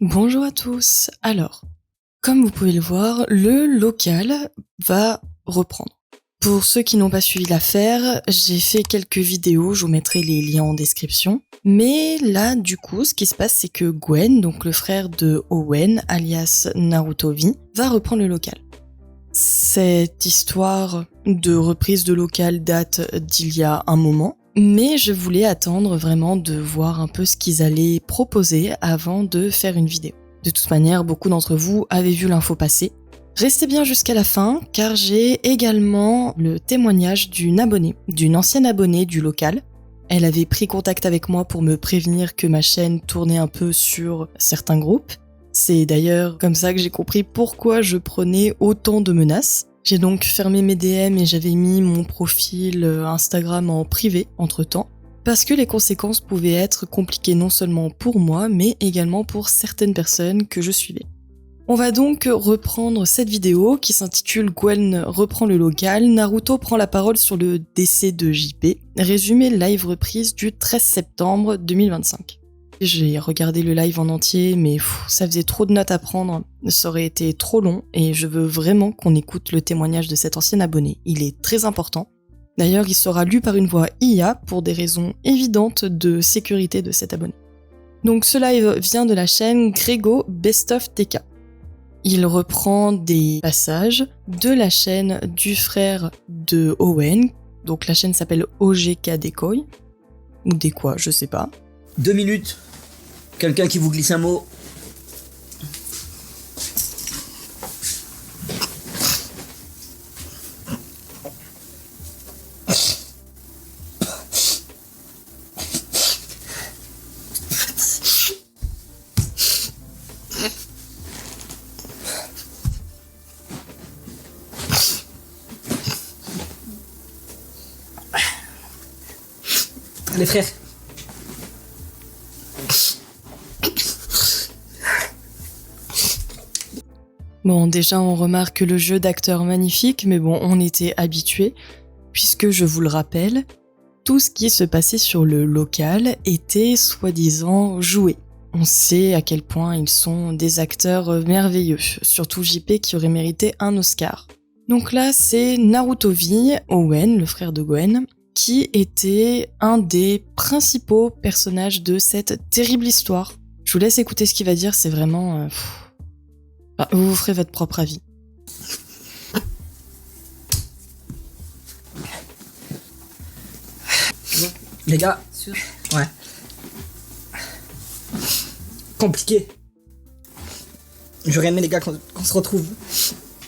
Bonjour à tous. Alors, comme vous pouvez le voir, le local va reprendre. Pour ceux qui n'ont pas suivi l'affaire, j'ai fait quelques vidéos, je vous mettrai les liens en description. Mais là, du coup, ce qui se passe, c'est que Gwen, donc le frère de Owen, alias Naruto V, va reprendre le local. Cette histoire de reprise de local date d'il y a un moment, mais je voulais attendre vraiment de voir un peu ce qu'ils allaient proposer avant de faire une vidéo. De toute manière, beaucoup d'entre vous avaient vu l'info passer. Restez bien jusqu'à la fin, car j'ai également le témoignage d'une ancienne abonnée du local. Elle avait pris contact avec moi pour me prévenir que ma chaîne tournait un peu sur certains groupes. C'est d'ailleurs comme ça que j'ai compris pourquoi je prenais autant de menaces. J'ai donc fermé mes DM et j'avais mis mon profil Instagram en privé entre-temps, parce que les conséquences pouvaient être compliquées non seulement pour moi, mais également pour certaines personnes que je suivais. On va donc reprendre cette vidéo qui s'intitule « Gwen reprend le local, Naruto prend la parole sur le décès de JP », résumé live reprise du 13 septembre 2025. J'ai regardé le live en entier, mais ça faisait trop de notes à prendre, ça aurait été trop long, et je veux vraiment qu'on écoute le témoignage de cet ancien abonné. Il est très important. D'ailleurs, il sera lu par une voix IA pour des raisons évidentes de sécurité de cet abonné. Donc ce live vient de la chaîne Grego Best of TK. Il reprend des passages de la chaîne du frère de Owen, donc la chaîne s'appelle OGK Decoy, ou des quoi, je sais pas. 2 minutes. Quelqu'un qui vous glisse un mot. Allez frère. Bon, déjà on remarque le jeu d'acteur magnifique, mais bon, on était habitués, puisque je vous le rappelle, tout ce qui se passait sur le local était soi-disant joué. On sait à quel point ils sont des acteurs merveilleux, surtout JP qui aurait mérité un Oscar. Donc là, c'est Naruto V, Owen, le frère de Gwen, qui était un des principaux personnages de cette terrible histoire. Je vous laisse écouter ce qu'il va dire, c'est vraiment... vous vous ferez votre propre avis. Les gars. Ouais. Compliqué. J'aurais aimé les gars qu'on se retrouve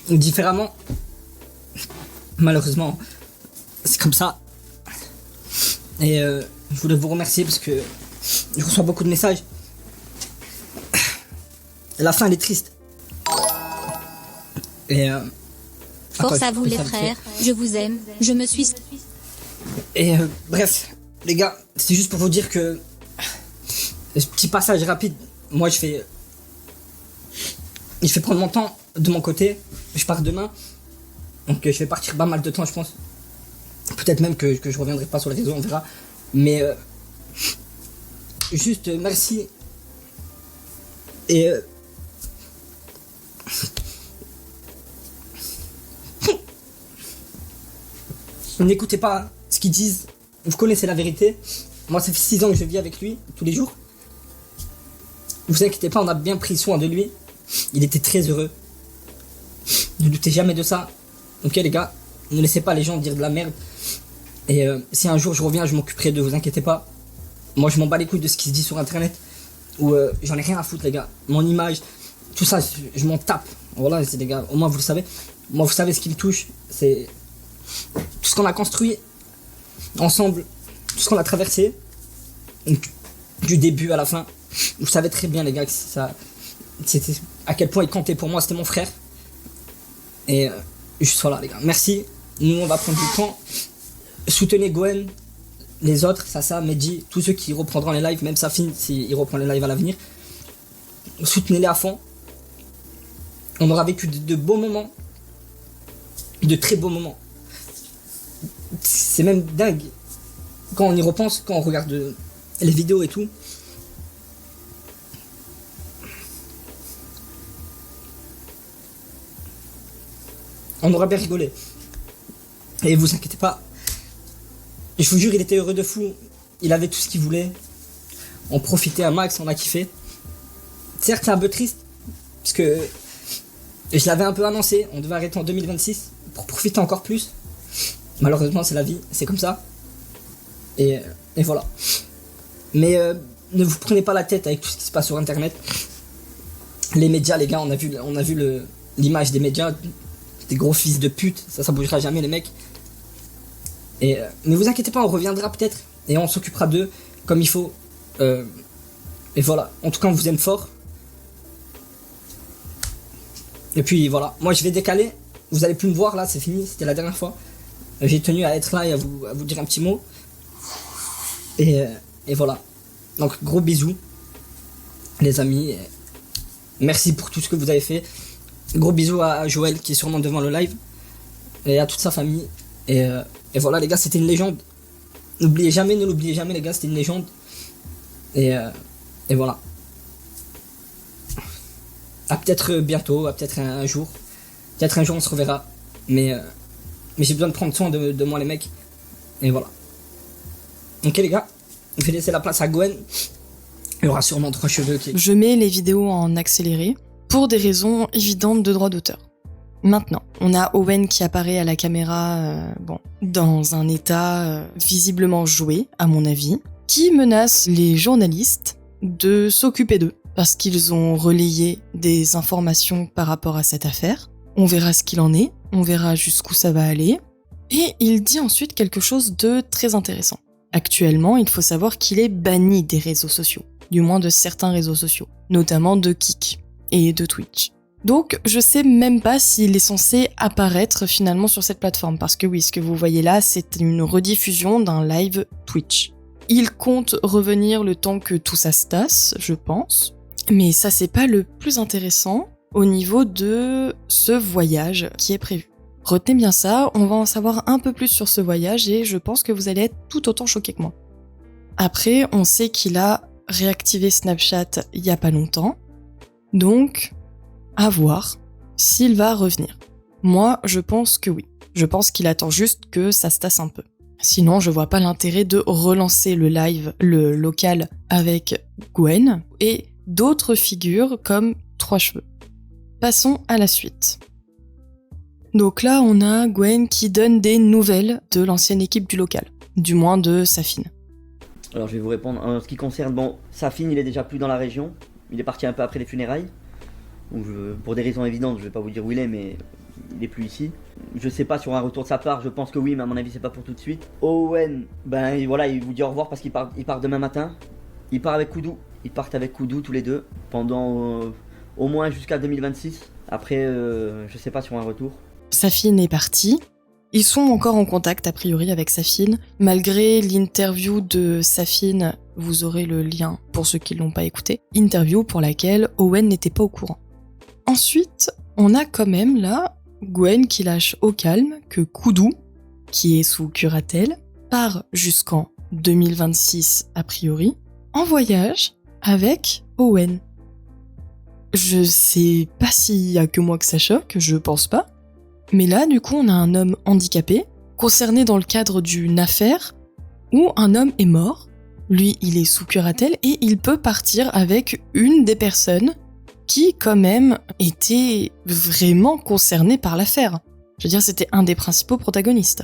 différemment. Malheureusement, c'est comme ça. Et je voulais vous remercier parce que je reçois beaucoup de messages. Et la fin elle est triste. Et force à vous les frères, je vous aime, je me suis... Et bref, les gars, c'est juste pour vous dire que ce petit passage rapide, moi je fais prendre mon temps de mon côté, je pars demain, donc je vais partir pas mal de temps je pense, peut-être même que je reviendrai pas sur les réseaux, on verra, mais juste merci, et n'écoutez pas ce qu'ils disent, vous connaissez la vérité. Moi ça fait 6 ans que je vis avec lui tous les jours. Vous inquiétez pas, on a bien pris soin de lui. Il était très heureux. Ne doutez jamais de ça. Ok les gars, ne laissez pas les gens dire de la merde. Et si un jour je reviens, je m'occuperai de vous, inquiétez pas. Moi je m'en bats les couilles de ce qui se dit sur internet. Ou j'en ai rien à foutre les gars. Mon image, tout ça, je m'en tape. Voilà c'est les gars, au moins vous le savez. Moi vous savez ce qui me touche, c'est tout ce qu'on a construit ensemble, tout ce qu'on a traversé, du début à la fin. Vous savez très bien les gars que ça, c'était à quel point il comptait pour moi, c'était mon frère. Et juste voilà les gars, merci. Nous on va prendre du temps. Soutenez Gwen, les autres, Sasa, Mehdi, tous ceux qui reprendront les lives, même Safin s'il reprend les lives à l'avenir. Soutenez-les à fond. On aura vécu de beaux moments, de très beaux moments. C'est même dingue quand on y repense, quand on regarde les vidéos et tout. On aurait bien rigolé. Et vous inquiétez pas, je vous jure, il était heureux de fou. Il avait tout ce qu'il voulait. On profitait un max, on a kiffé. Certes, c'est un peu triste, parce que je l'avais un peu annoncé, on devait arrêter en 2026 pour profiter encore plus. Malheureusement, c'est la vie, c'est comme ça. Et voilà. Mais ne vous prenez pas la tête avec tout ce qui se passe sur internet. Les médias, les gars, on a vu l'image des médias, des gros fils de pute, ça bougera jamais les mecs. Et ne vous inquiétez pas, on reviendra peut-être et on s'occupera d'eux comme il faut. Et voilà, en tout cas on vous aime fort. Et puis voilà, moi je vais décaler, vous allez plus me voir là, c'est fini, c'était la dernière fois. J'ai tenu à être là et à vous dire un petit mot. Et voilà, donc gros bisous les amis, et merci pour tout ce que vous avez fait. Gros bisous à Joël qui est sûrement devant le live et à toute sa famille. Et voilà les gars, c'était une légende. Ne l'oubliez jamais les gars, c'était une légende. Et voilà. À peut-être bientôt, à peut-être un jour. Peut-être un jour on se reverra. Mais j'ai besoin de prendre soin de moi les mecs. Et voilà. Ok les gars, je vais laisser la place à Gwen. Il y aura sûrement 3 cheveux qui... Je mets les vidéos en accéléré pour des raisons évidentes de droit d'auteur. Maintenant, on a Owen qui apparaît à la caméra, dans un état visiblement joué, à mon avis, qui menace les journalistes de s'occuper d'eux, parce qu'ils ont relayé des informations par rapport à cette affaire. On verra ce qu'il en est, on verra jusqu'où ça va aller. Et il dit ensuite quelque chose de très intéressant. Actuellement, il faut savoir qu'il est banni des réseaux sociaux, du moins de certains réseaux sociaux, notamment de Kik et de Twitch. Donc, je sais même pas s'il est censé apparaître finalement sur cette plateforme, parce que oui, ce que vous voyez là, c'est une rediffusion d'un live Twitch. Il compte revenir le temps que tout ça se tasse, je pense, mais ça c'est pas le plus intéressant au niveau de ce voyage qui est prévu. Retenez bien ça, on va en savoir un peu plus sur ce voyage et je pense que vous allez être tout autant choqués que moi. Après, on sait qu'il a réactivé Snapchat il y a pas longtemps, donc à voir s'il va revenir. Moi, je pense que oui. Je pense qu'il attend juste que ça se tasse un peu. Sinon, je vois pas l'intérêt de relancer le live, le local avec Gwen et d'autres figures comme 3 cheveux. Passons à la suite. Donc là, on a Gwen qui donne des nouvelles de l'ancienne équipe du local, du moins de Safine. Alors je vais vous répondre. En ce qui concerne, Safine, il est déjà plus dans la région. Il est parti un peu après les funérailles. Donc pour des raisons évidentes, je vais pas vous dire où il est, mais il est plus ici. Je sais pas sur un retour de sa part, je pense que oui, mais à mon avis c'est pas pour tout de suite. Owen, voilà, il vous dit au revoir parce qu'il part demain matin. Il part avec Koudou. Ils partent avec Koudou tous les deux pendant au moins jusqu'à 2026. Après, je sais pas sur un retour. Safine est partie. Ils sont encore en contact a priori avec Safine. Malgré l'interview de Safine, vous aurez le lien pour ceux qui l'ont pas écouté. Interview pour laquelle Owen n'était pas au courant. Ensuite, on a quand même là Gwen qui lâche au calme que Koudou, qui est sous curatelle, part jusqu'en 2026 a priori, en voyage avec Owen. Je sais pas s'il y a que moi que ça choque, je pense pas. Mais là, du coup, on a un homme handicapé, concerné dans le cadre d'une affaire où un homme est mort. Lui, il est sous curatelle et il peut partir avec une des personnes qui, quand même, était vraiment concernée par l'affaire. Je veux dire, c'était un des principaux protagonistes.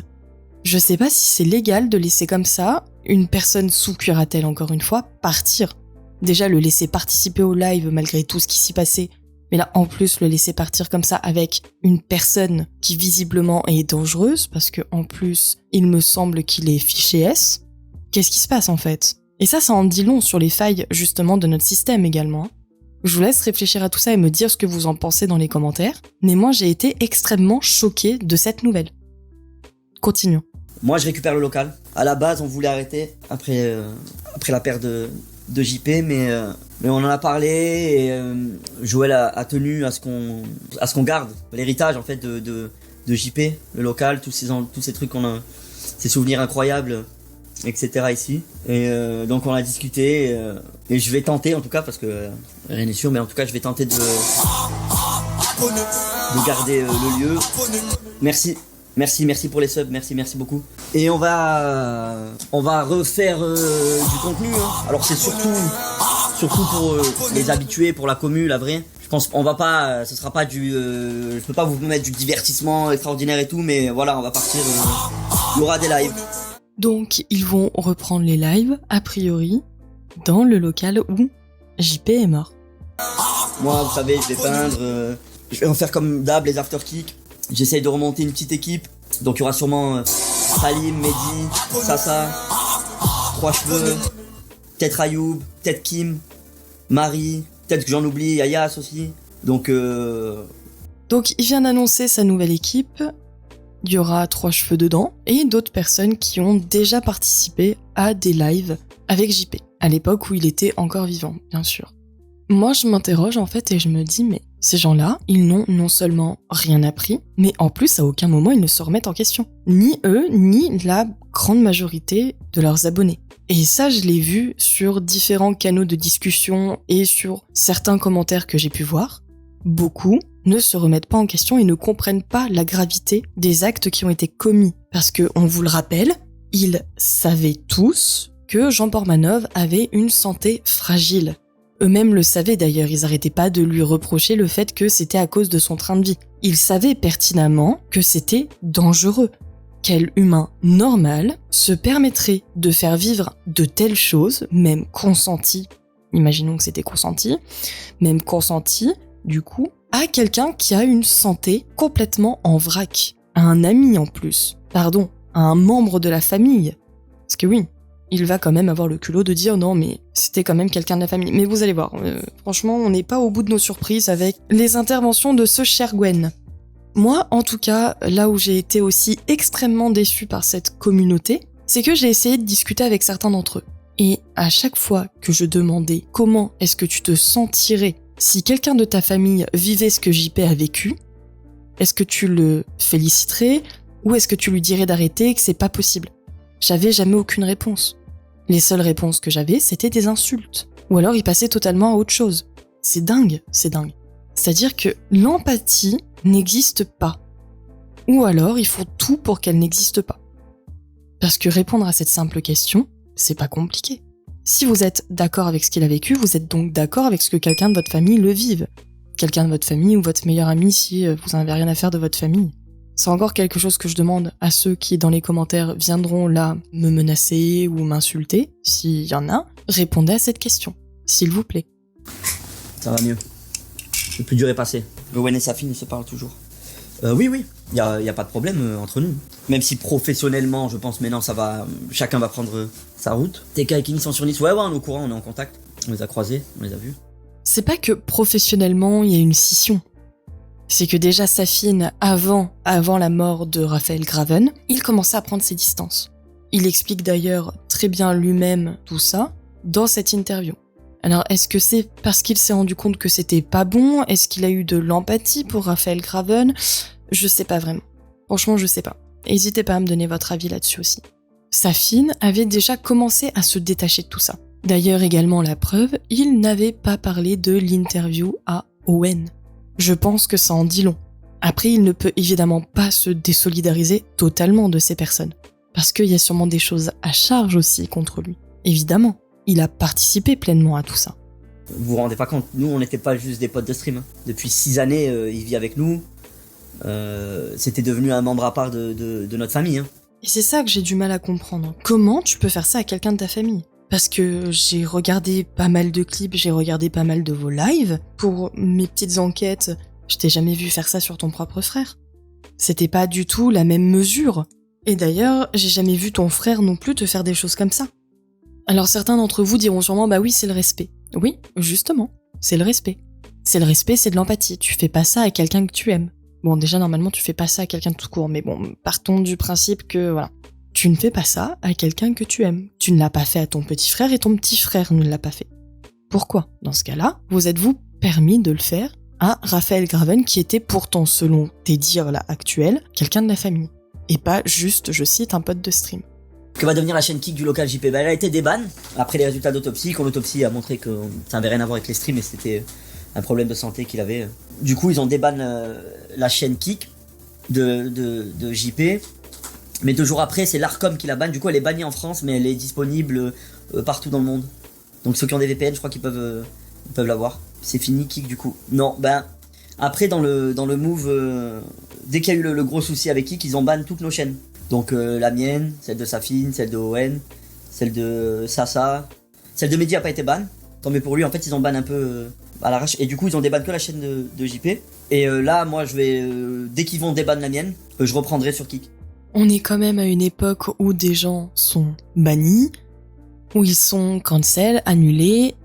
Je sais pas si c'est légal de laisser comme ça une personne sous curatelle, encore une fois, partir. Déjà, le laisser participer au live malgré tout ce qui s'y passait, mais là, en plus, le laisser partir comme ça avec une personne qui visiblement est dangereuse, parce que en plus, il me semble qu'il est fiché S. Qu'est-ce qui se passe en fait ? Et ça en dit long sur les failles justement de notre système également. Je vous laisse réfléchir à tout ça et me dire ce que vous en pensez dans les commentaires. Mais moi, j'ai été extrêmement choquée de cette nouvelle. Continuons. Moi, je récupère le local. À la base, on voulait arrêter après la perte de JP, mais on en a parlé et Joël a tenu à ce qu'on garde l'héritage en fait de JP, le local, tous ces trucs qu'on a, ces souvenirs incroyables, etc. ici. Et donc on a discuté et je vais tenter en tout cas, parce que rien n'est sûr, mais en tout cas je vais tenter de de garder le lieu. Merci pour les subs, merci beaucoup. Et on va refaire du contenu. Hein. Alors c'est surtout pour les habitués, pour la commu, la vraie. Je pense on va pas, ce sera pas je peux pas vous mettre du divertissement extraordinaire et tout, mais voilà, on va partir. Il y aura des lives. Donc ils vont reprendre les lives a priori dans le local où JP est mort. Moi, vous savez, je vais peindre, je vais en faire comme d'hab les afterkicks. J'essaye de remonter une petite équipe. Donc il y aura sûrement Salim, Mehdi, Sasa, Trois Cheveux, peut-être Ayoub, peut-être Kim, Marie, peut-être que j'en oublie, Ayas aussi. Donc il vient d'annoncer sa nouvelle équipe. Il y aura Trois Cheveux dedans et d'autres personnes qui ont déjà participé à des lives avec JP, à l'époque où il était encore vivant, bien sûr. Moi, je m'interroge en fait et je me dis, mais ces gens-là, ils n'ont non seulement rien appris, mais en plus, à aucun moment, ils ne se remettent en question. Ni eux, ni la grande majorité de leurs abonnés. Et ça, je l'ai vu sur différents canaux de discussion et sur certains commentaires que j'ai pu voir. Beaucoup ne se remettent pas en question et ne comprennent pas la gravité des actes qui ont été commis. Parce que, on vous le rappelle, ils savaient tous que Jean Portmanov avait une santé fragile. Eux-mêmes le savaient d'ailleurs, ils arrêtaient pas de lui reprocher le fait que c'était à cause de son train de vie. Ils savaient pertinemment que c'était dangereux. Quel humain normal se permettrait de faire vivre de telles choses, même consenties, imaginons que c'était consenti, même consenti, du coup, à quelqu'un qui a une santé complètement en vrac, à un ami en plus, à un membre de la famille. Parce que oui, il va quand même avoir le culot de dire non mais c'était quand même quelqu'un de la famille. Mais vous allez voir, franchement on n'est pas au bout de nos surprises avec les interventions de ce cher Gwen. Moi en tout cas, là où j'ai été aussi extrêmement déçue par cette communauté, c'est que j'ai essayé de discuter avec certains d'entre eux. Et à chaque fois que je demandais comment est-ce que tu te sentirais si quelqu'un de ta famille vivait ce que JP a vécu, est-ce que tu le féliciterais ou est-ce que tu lui dirais d'arrêter et que c'est pas possible ? J'avais jamais aucune réponse. Les seules réponses que j'avais, c'était des insultes. Ou alors ils passaient totalement à autre chose. C'est dingue. C'est-à-dire que l'empathie n'existe pas. Ou alors ils font tout pour qu'elle n'existe pas. Parce que répondre à cette simple question, c'est pas compliqué. Si vous êtes d'accord avec ce qu'il a vécu, vous êtes donc d'accord avec ce que quelqu'un de votre famille le vive. Quelqu'un de votre famille ou votre meilleur ami si vous n'avez rien à faire de votre famille. C'est encore quelque chose que je demande à ceux qui, dans les commentaires, viendront là me menacer ou m'insulter, s'il y en a. Répondez à cette question, s'il vous plaît. Ça va mieux. Le plus dur est passé. Owen et Safine se parlent toujours. Oui, il y a pas de problème entre nous. Même si professionnellement, je pense maintenant ça va, chacun va prendre sa route. TK et Kenny sont sur Nice. Ouais, on est au courant, on est en contact. On les a croisés, on les a vus. C'est pas que professionnellement, il y a une scission. C'est que déjà Safine, avant la mort de Raphaël Graven, il commençait à prendre ses distances. Il explique d'ailleurs très bien lui-même tout ça dans cette interview. Alors, est-ce que c'est parce qu'il s'est rendu compte que c'était pas bon ? Est-ce qu'il a eu de l'empathie pour Raphaël Graven ? Je sais pas vraiment. Franchement, je sais pas. N'hésitez pas à me donner votre avis là-dessus aussi. Safine avait déjà commencé à se détacher de tout ça. D'ailleurs, également la preuve, il n'avait pas parlé de l'interview à Owen. Je pense que ça en dit long. Après, il ne peut évidemment pas se désolidariser totalement de ces personnes. Parce qu'il y a sûrement des choses à charge aussi contre lui. Évidemment. Il a participé pleinement à tout ça. Vous vous rendez pas compte, nous on n'était pas juste des potes de stream. Depuis 6 années, il vit avec nous. C'était devenu un membre à part de notre famille. Et c'est ça que j'ai du mal à comprendre. Comment tu peux faire ça à quelqu'un de ta famille ? Parce que j'ai regardé pas mal de clips, j'ai regardé pas mal de vos lives. Pour mes petites enquêtes, je t'ai jamais vu faire ça sur ton propre frère. C'était pas du tout la même mesure. Et d'ailleurs, j'ai jamais vu ton frère non plus te faire des choses comme ça. Alors certains d'entre vous diront sûrement, bah oui, c'est le respect. Oui, justement, c'est le respect. C'est le respect, c'est de l'empathie. Tu fais pas ça à quelqu'un que tu aimes. Bon, déjà, normalement, tu fais pas ça à quelqu'un de tout court, mais bon, partons du principe que, voilà. Tu ne fais pas ça à quelqu'un que tu aimes. Tu ne l'as pas fait à ton petit frère et ton petit frère ne l'a pas fait. Pourquoi ? Dans ce cas-là, vous êtes-vous permis de le faire à Raphaël Graven, qui était pourtant, selon tes dires là actuels, quelqu'un de la famille. Et pas juste, je cite, un pote de stream. Que va devenir la chaîne Kick du local JP ? Bah, elle a été déban après les résultats d'autopsie, quand l'autopsie a montré que ça n'avait rien à voir avec les streams et c'était un problème de santé qu'il avait. Du coup, ils ont déban la chaîne Kik de JP. Mais 2 jours après, c'est l'Arcom qui la banne. Du coup, elle est bannie en France, mais elle est disponible partout dans le monde. Donc ceux qui ont des VPN, je crois qu'ils peuvent l'avoir. C'est fini, Kik, du coup. Non, après, dans le move, dès qu'il y a eu le gros souci avec Kik, ils ont ban toutes nos chaînes. Donc la mienne, celle de Safine, celle de ON, celle de Sasa. Celle de Mehdi a pas été ban. Tant mieux pour lui, en fait, ils ont ban un peu à l'arrache. Et du coup, ils ont déban que la chaîne de JP. Et là, moi, je vais, dès qu'ils vont déban la mienne, je reprendrai sur Kik. On est quand même à une époque où des gens sont bannis, où ils sont cancel, annulés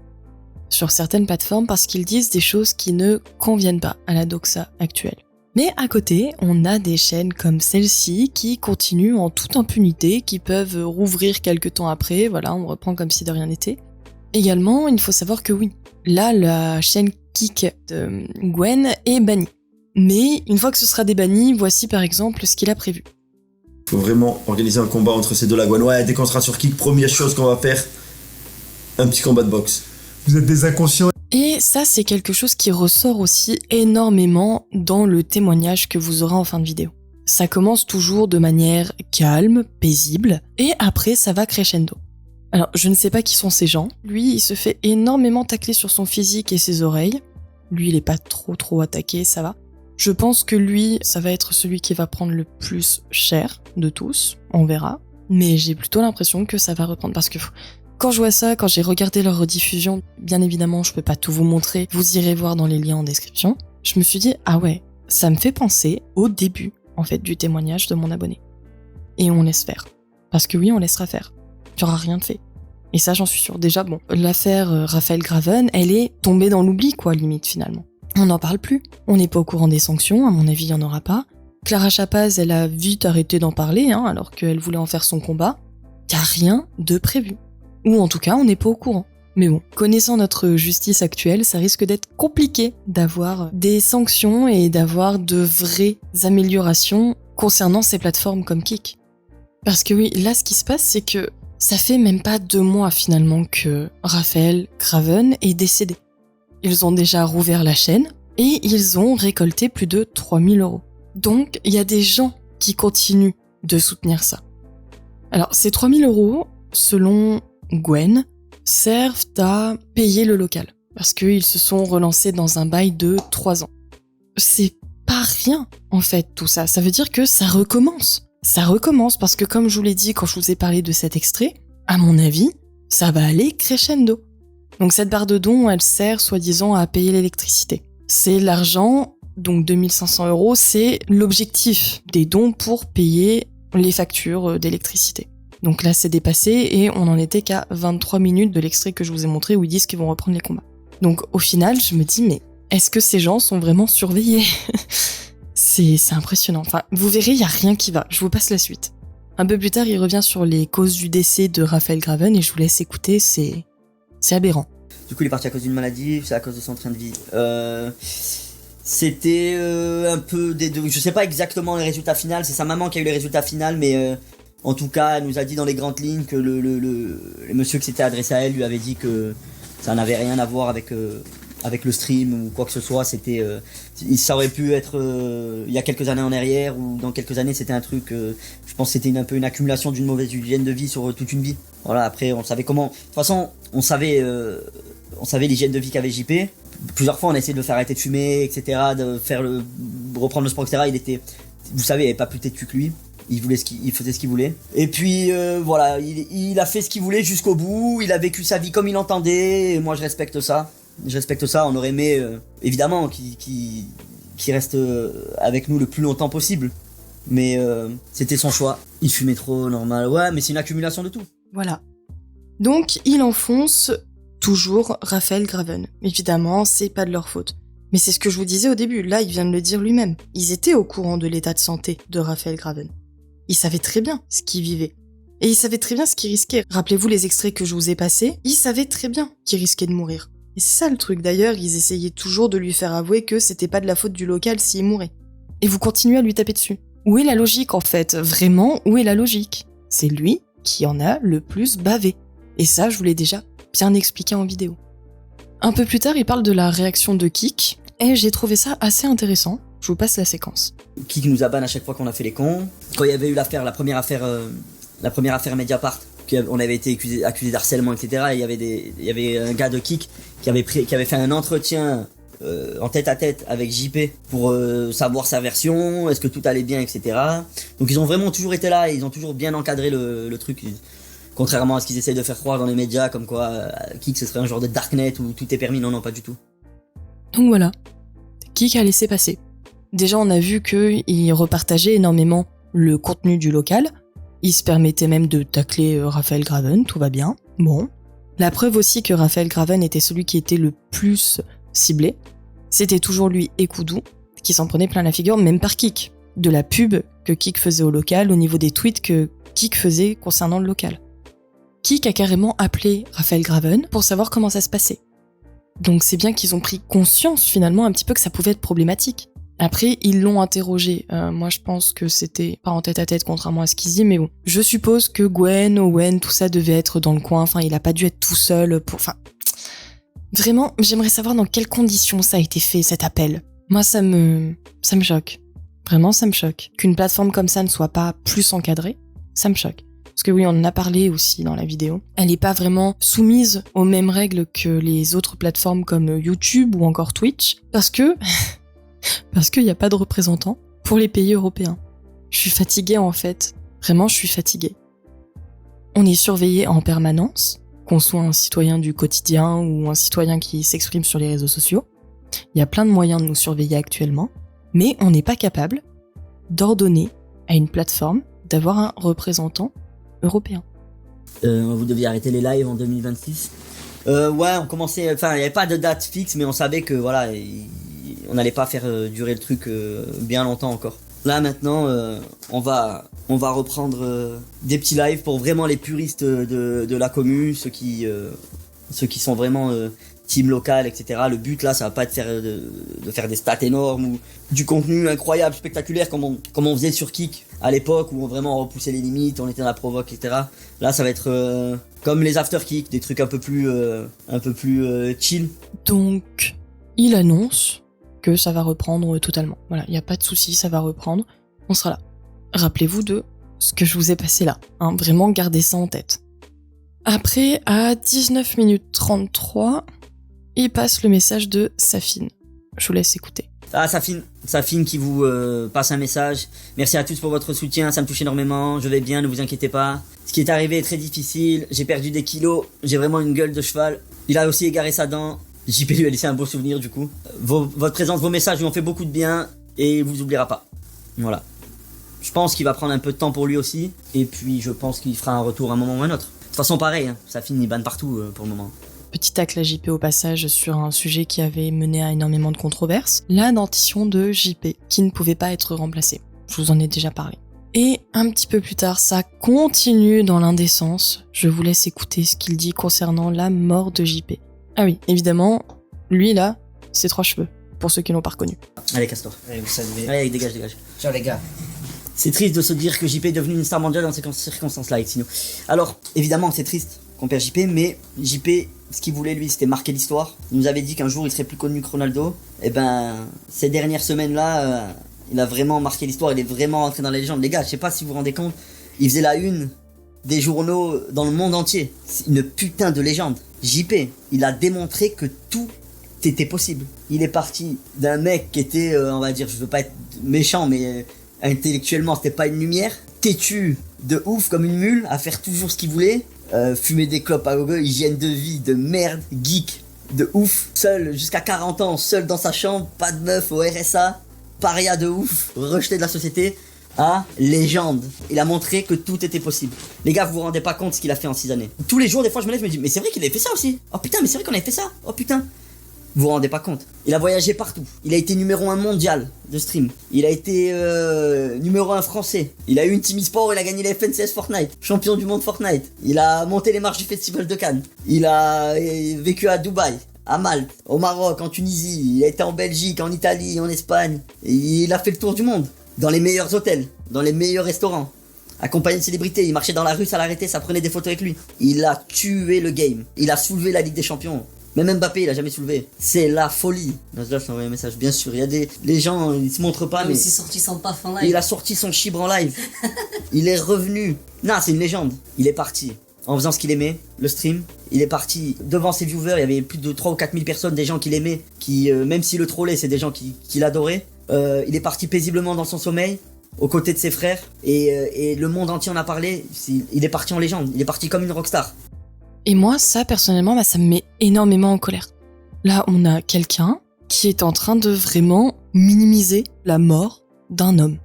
sur certaines plateformes parce qu'ils disent des choses qui ne conviennent pas à la doxa actuelle. Mais à côté, on a des chaînes comme celle-ci qui continuent en toute impunité, qui peuvent rouvrir quelques temps après, voilà, on reprend comme si de rien n'était. Également, il faut savoir que oui, là, la chaîne Kik de Gwen est bannie. Mais une fois que ce sera débanni, voici par exemple ce qu'il a prévu. Faut vraiment organiser un combat entre ces deux-là. Gwen, ouais, dès qu'on sera sur Kik, première chose qu'on va faire, un petit combat de boxe. Vous êtes des inconscients. Et ça, c'est quelque chose qui ressort aussi énormément dans le témoignage que vous aurez en fin de vidéo. Ça commence toujours de manière calme, paisible, et après ça va crescendo. Alors, je ne sais pas qui sont ces gens. Lui, il se fait énormément tacler sur son physique et ses oreilles. Lui, il est pas trop attaqué, ça va. Je pense que lui, ça va être celui qui va prendre le plus cher de tous, on verra. Mais j'ai plutôt l'impression que ça va reprendre parce que quand je vois ça, quand j'ai regardé leur rediffusion, bien évidemment, je peux pas tout vous montrer, vous irez voir dans les liens en description. Je me suis dit, ah ouais, ça me fait penser au début, en fait, du témoignage de mon abonné. Et on laisse faire. Parce que oui, on laissera faire. Il y aura rien de fait. Et ça, j'en suis sûre. Déjà, bon, l'affaire Raphaël Graven, elle est tombée dans l'oubli, quoi, limite, finalement. On n'en parle plus. On n'est pas au courant des sanctions, à mon avis, il n'y en aura pas. Clara Chapaz, elle a vite arrêté d'en parler, alors qu'elle voulait en faire son combat. Il n'y a rien de prévu. Ou en tout cas, on n'est pas au courant. Mais bon, connaissant notre justice actuelle, ça risque d'être compliqué d'avoir des sanctions et d'avoir de vraies améliorations concernant ces plateformes comme Kik. Parce que oui, là, ce qui se passe, c'est que ça fait même pas 2 mois finalement que Raphaël Graven est décédé. Ils ont déjà rouvert la chaîne et ils ont récolté plus de 3000 €. Donc, il y a des gens qui continuent de soutenir ça. Alors, ces 3000 €, selon Gwen, servent à payer le local. Parce qu'ils se sont relancés dans un bail de 3 ans. C'est pas rien, en fait, tout ça. Ça veut dire que ça recommence. Ça recommence parce que, comme je vous l'ai dit quand je vous ai parlé de cet extrait, à mon avis, ça va aller crescendo. Donc cette barre de dons, elle sert soi-disant à payer l'électricité. C'est l'argent, donc 2500 €, c'est l'objectif des dons pour payer les factures d'électricité. Donc là, c'est dépassé et on en était qu'à 23 minutes de l'extrait que je vous ai montré où ils disent qu'ils vont reprendre les combats. Donc au final, je me dis, mais est-ce que ces gens sont vraiment surveillés ? C'est impressionnant. Enfin, vous verrez, il n'y a rien qui va. Je vous passe la suite. Un peu plus tard, il revient sur les causes du décès de Raphaël Graven et je vous laisse écouter, c'est aberrant. Du coup, il est parti à cause d'une maladie, c'est à cause de son train de vie. C'était un peu des deux. Je sais pas exactement les résultats finaux, c'est sa maman qui a eu les résultats finaux, mais en tout cas, elle nous a dit dans les grandes lignes que le monsieur qui s'était adressé à elle lui avait dit que ça n'avait rien à voir avec le stream ou quoi que ce soit. C'était, ça aurait pu être il y a quelques années en arrière ou dans quelques années, c'était un truc. Je pense que c'était un peu une accumulation d'une mauvaise hygiène de vie sur toute une vie. Voilà. Après, on savait comment. De toute façon, on savait l'hygiène de vie qu'avait JP. Plusieurs fois, on a essayé de le faire arrêter de fumer, etc., de reprendre le sport, etc. Il était, vous savez, il avait pas plus têtu que lui. Il faisait ce qu'il voulait. Et puis voilà, il a fait ce qu'il voulait jusqu'au bout. Il a vécu sa vie comme il entendait. Et moi, je respecte ça. On aurait aimé, évidemment, qu'il reste avec nous le plus longtemps possible. Mais c'était son choix. Il fumait trop, normal. Ouais, mais c'est une accumulation de tout. Voilà. Donc, il enfonce toujours Raphaël Graven. Évidemment, c'est pas de leur faute. Mais c'est ce que je vous disais au début. Là, il vient de le dire lui-même. Ils étaient au courant de l'état de santé de Raphaël Graven. Ils savaient très bien ce qu'il vivait. Et ils savaient très bien ce qu'il risquait. Rappelez-vous les extraits que je vous ai passés. Ils savaient très bien qu'il risquait de mourir. Et c'est ça le truc. D'ailleurs, ils essayaient toujours de lui faire avouer que c'était pas de la faute du local s'il mourait. Et vous continuez à lui taper dessus. Où est la logique, en fait ? Vraiment, où est la logique ? C'est lui qui en a le plus bavé. Et ça, je vous l'ai déjà bien expliqué en vidéo. Un peu plus tard, il parle de la réaction de Kik, et j'ai trouvé ça assez intéressant. Je vous passe la séquence. Kik nous a ban à chaque fois qu'on a fait les cons. Quand il y avait eu la première affaire Mediapart, on avait été accusé d'harcèlement, etc. Et il y avait un gars de Kik qui avait fait un entretien en tête à tête avec JP pour savoir sa version, est-ce que tout allait bien, etc. Donc ils ont vraiment toujours été là et ils ont toujours bien encadré le truc. Contrairement à ce qu'ils essayent de faire croire dans les médias, comme quoi Kik ce serait un genre de darknet où tout est permis. Non, pas du tout. Donc voilà, Kik a laissé passer. Déjà, on a vu qu'il repartageait énormément le contenu du local. Il se permettait même de tacler Raphaël Graven, tout va bien. Bon. La preuve aussi que Raphaël Graven était celui qui était le plus ciblé, c'était toujours lui et Koudou, qui s'en prenaient plein la figure, même par Kik. De la pub que Kik faisait au local, au niveau des tweets que Kik faisait concernant le local. Kik a carrément appelé Raphaël Graven pour savoir comment ça se passait. Donc c'est bien qu'ils ont pris conscience finalement un petit peu que ça pouvait être problématique. Après, ils l'ont interrogé. Moi, je pense que c'était pas en tête-à-tête, contrairement à ce qu'ils disent, mais bon. Je suppose que Gwen, Owen, tout ça devait être dans le coin. Enfin, il a pas dû être tout seul pour... Enfin, vraiment, j'aimerais savoir dans quelles conditions ça a été fait, cet appel. Moi, ça me choque. Vraiment, ça me choque. Qu'une plateforme comme ça ne soit pas plus encadrée, ça me choque. Parce que oui, on en a parlé aussi dans la vidéo. Elle n'est pas vraiment soumise aux mêmes règles que les autres plateformes comme YouTube ou encore Twitch. Parce qu'il n'y a pas de représentants pour les pays européens. Je suis fatiguée en fait. Vraiment, je suis fatiguée. On est surveillé en permanence, qu'on soit un citoyen du quotidien ou un citoyen qui s'exprime sur les réseaux sociaux. Il y a plein de moyens de nous surveiller actuellement, mais on n'est pas capable d'ordonner à une plateforme d'avoir un représentant européen. Vous deviez arrêter les lives en 2026. Ouais, on commençait... Enfin, il n'y avait pas de date fixe, mais on savait que voilà... on n'allait pas faire durer le truc bien longtemps encore. Là maintenant, on va reprendre des petits lives pour vraiment les puristes de la commu, ceux qui sont vraiment team local, etc. Le but là, ça va pas être de faire des stats énormes ou du contenu incroyable, spectaculaire comme on faisait sur Kik à l'époque où on vraiment repoussait les limites, on était dans la provoque, etc. Là, ça va être comme les after Kik, des trucs un peu plus chill. Donc, il annonce que ça va reprendre totalement. Voilà, il n'y a pas de souci, ça va reprendre. On sera là. Rappelez-vous de ce que je vous ai passé là. Hein, vraiment, gardez ça en tête. Après, à 19 minutes 33, il passe le message de Safine. Je vous laisse écouter. Ah, Safine qui vous passe un message. Merci à tous pour votre soutien, ça me touche énormément. Je vais bien, ne vous inquiétez pas. Ce qui est arrivé est très difficile. J'ai perdu des kilos. J'ai vraiment une gueule de cheval. Il a aussi égaré sa dent. JP lui a laissé un beau souvenir du coup. Votre présence, vos messages lui ont fait beaucoup de bien et il vous oubliera pas. Voilà. Je pense qu'il va prendre un peu de temps pour lui aussi. Et puis je pense qu'il fera un retour à un moment ou à un autre. De toute façon pareil, hein, ça finit banne partout pour le moment. Petit tacle à JP au passage sur un sujet qui avait mené à énormément de controverses. La dentition de JP, qui ne pouvait pas être remplacée. Je vous en ai déjà parlé. Et un petit peu plus tard, ça continue dans l'indécence. Je vous laisse écouter ce qu'il dit concernant la mort de JP. Ah oui, évidemment, lui là, c'est 3 cheveux, pour ceux qui l'ont pas reconnu. Allez, casse-toi. Allez, vous savez. Allez, dégage. Ciao les gars. C'est triste de se dire que JP est devenu une star mondiale dans ces circonstances-là, Exino. Alors, évidemment, c'est triste qu'on perd JP, mais JP, ce qu'il voulait lui, c'était marquer l'histoire. Il nous avait dit qu'un jour, il serait plus connu que Ronaldo. Et ben, ces dernières semaines-là, il a vraiment marqué l'histoire, il est vraiment rentré dans la légende. Les gars, je sais pas si vous vous rendez compte, il faisait la une des journaux dans le monde entier. C'est une putain de légende. JP, il a démontré que tout était possible. Il est parti d'un mec qui était, on va dire, je veux pas être méchant, mais intellectuellement, c'était pas une lumière. Têtu de ouf comme une mule, à faire toujours ce qu'il voulait. Fumer des clopes à gogo, hygiène de vie de merde, geek de ouf. Seul, jusqu'à 40 ans, seul dans sa chambre, pas de meuf au RSA, paria de ouf, rejeté de la société. Ah, légende. Il a montré que tout était possible. Les gars, vous vous rendez pas compte ce qu'il a fait en 6 années. Tous les jours, des fois, je me lève, je me dis, mais c'est vrai qu'il avait fait ça aussi. Oh putain, mais c'est vrai qu'on avait fait ça. Oh putain. Vous vous rendez pas compte. Il a voyagé partout. Il a été numéro 1 mondial de stream. Il a été numéro 1 français. Il a eu une team e-sport, il a gagné la FNCS Fortnite. Champion du monde Fortnite. Il a monté les marches du festival de Cannes. Il a vécu à Dubaï, à Malte, au Maroc, en Tunisie. Il a été en Belgique, en Italie, en Espagne. Et il a fait le tour du monde. Dans les meilleurs hôtels, dans les meilleurs restaurants, accompagné de célébrités, il marchait dans la rue, ça l'arrêtait, ça prenait des photos avec lui. Il a tué le game, il a soulevé la Ligue des Champions. Même Mbappé, il a jamais soulevé. C'est la folie. Nasdaq, je t'ai envoyé un message, bien sûr. Il y a les gens, ils se montrent pas, mais. Il s'est sorti son paf en live. Il a sorti son chibre en live. Il est revenu. Non, c'est une légende. Il est parti. En faisant ce qu'il aimait, le stream. Il est parti devant ses viewers. Il y avait plus de 3 ou 4 000 personnes, des gens qui l'aimaient. Qui, même s'il le trollait, c'est des gens qui l'adoraient. Il est parti paisiblement dans son sommeil, aux côtés de ses frères. Et le monde entier en a parlé. Il est parti en légende. Il est parti comme une rockstar. Et moi, ça, personnellement, ça me met énormément en colère. Là, on a quelqu'un qui est en train de vraiment minimiser la mort d'un homme.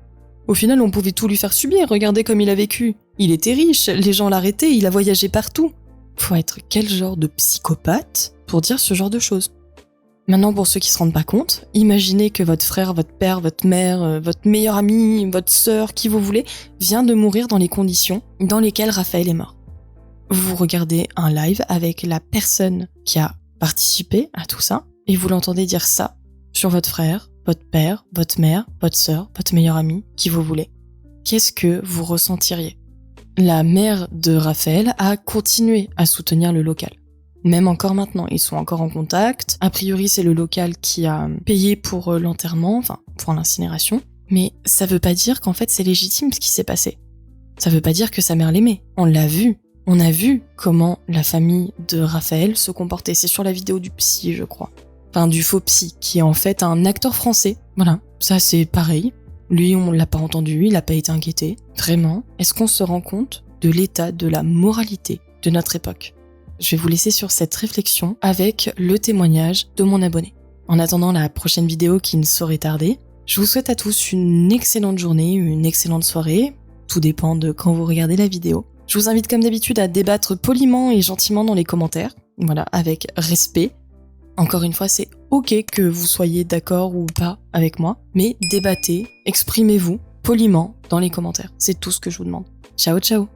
Au final, on pouvait tout lui faire subir, regardez comme il a vécu. Il était riche, les gens l'arrêtaient, il a voyagé partout. Faut être quel genre de psychopathe pour dire ce genre de choses? Maintenant, pour ceux qui se rendent pas compte, imaginez que votre frère, votre père, votre mère, votre meilleur ami, votre sœur, qui vous voulez, vient de mourir dans les conditions dans lesquelles Raphaël est mort. Vous regardez un live avec la personne qui a participé à tout ça, et vous l'entendez dire ça sur votre frère, votre père, votre mère, votre sœur, votre meilleur ami, qui vous voulez. Qu'est-ce que vous ressentiriez? La mère de Raphaël a continué à soutenir le local. Même encore maintenant, ils sont encore en contact. A priori, c'est le local qui a payé pour l'enterrement, enfin, pour l'incinération. Mais ça veut pas dire qu'en fait, c'est légitime ce qui s'est passé. Ça veut pas dire que sa mère l'aimait. On l'a vu. On a vu comment la famille de Raphaël se comportait. C'est sur la vidéo du psy, je crois. Enfin, du faux psy, qui est en fait un acteur français. Voilà, ça c'est pareil. Lui, on l'a pas entendu, il a pas été inquiété. Vraiment, est-ce qu'on se rend compte de l'état de la moralité de notre époque? Je vais vous laisser sur cette réflexion avec le témoignage de mon abonné. En attendant la prochaine vidéo qui ne saurait tarder, je vous souhaite à tous une excellente journée, une excellente soirée. Tout dépend de quand vous regardez la vidéo. Je vous invite comme d'habitude à débattre poliment et gentiment dans les commentaires, voilà, avec respect. Encore une fois, c'est ok que vous soyez d'accord ou pas avec moi, mais débattez, exprimez-vous poliment dans les commentaires. C'est tout ce que je vous demande. Ciao, ciao.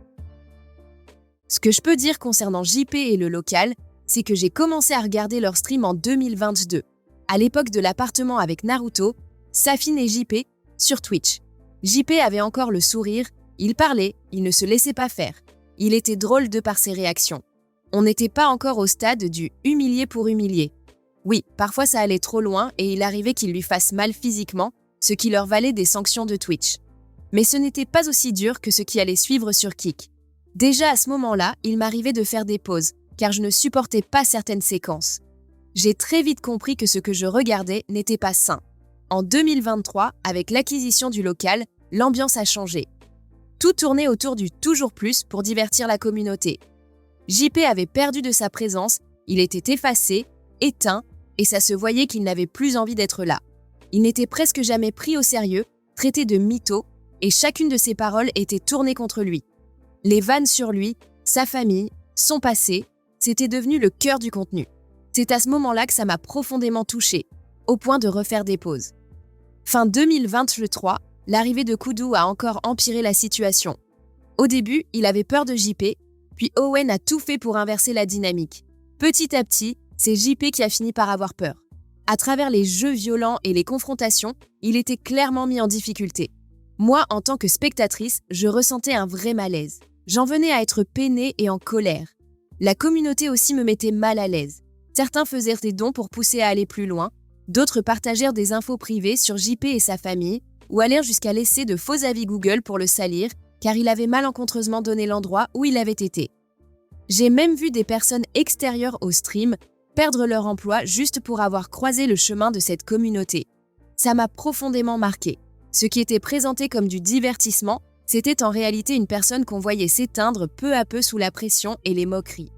Ce que je peux dire concernant JP et le local, c'est que j'ai commencé à regarder leur stream en 2022, à l'époque de l'appartement avec Naruto, Safine et JP, sur Twitch. JP avait encore le sourire, il parlait, il ne se laissait pas faire. Il était drôle de par ses réactions. On n'était pas encore au stade du « humilier pour humilier ». Oui, parfois ça allait trop loin et il arrivait qu'il lui fasse mal physiquement, ce qui leur valait des sanctions de Twitch. Mais ce n'était pas aussi dur que ce qui allait suivre sur Kick. Déjà à ce moment-là, il m'arrivait de faire des pauses, car je ne supportais pas certaines séquences. J'ai très vite compris que ce que je regardais n'était pas sain. En 2023, avec l'acquisition du local, l'ambiance a changé. Tout tournait autour du toujours plus pour divertir la communauté. JP avait perdu de sa présence, il était effacé, éteint, et ça se voyait qu'il n'avait plus envie d'être là. Il n'était presque jamais pris au sérieux, traité de mytho, et chacune de ses paroles était tournée contre lui. Les vannes sur lui, sa famille, son passé, c'était devenu le cœur du contenu. C'est à ce moment-là que ça m'a profondément touchée, au point de refaire des pauses. Fin 2023, l'arrivée de Koudou a encore empiré la situation. Au début, il avait peur de JP, puis Owen a tout fait pour inverser la dynamique. Petit à petit, c'est JP qui a fini par avoir peur. À travers les jeux violents et les confrontations, il était clairement mis en difficulté. Moi, en tant que spectatrice, je ressentais un vrai malaise. J'en venais à être peinée et en colère. La communauté aussi me mettait mal à l'aise. Certains faisaient des dons pour pousser à aller plus loin, d'autres partagèrent des infos privées sur JP et sa famille, ou allèrent jusqu'à laisser de faux avis Google pour le salir, car il avait malencontreusement donné l'endroit où il avait été. J'ai même vu des personnes extérieures au stream perdre leur emploi juste pour avoir croisé le chemin de cette communauté. Ça m'a profondément marqué. Ce qui était présenté comme du divertissement, c'était en réalité une personne qu'on voyait s'éteindre peu à peu sous la pression et les moqueries.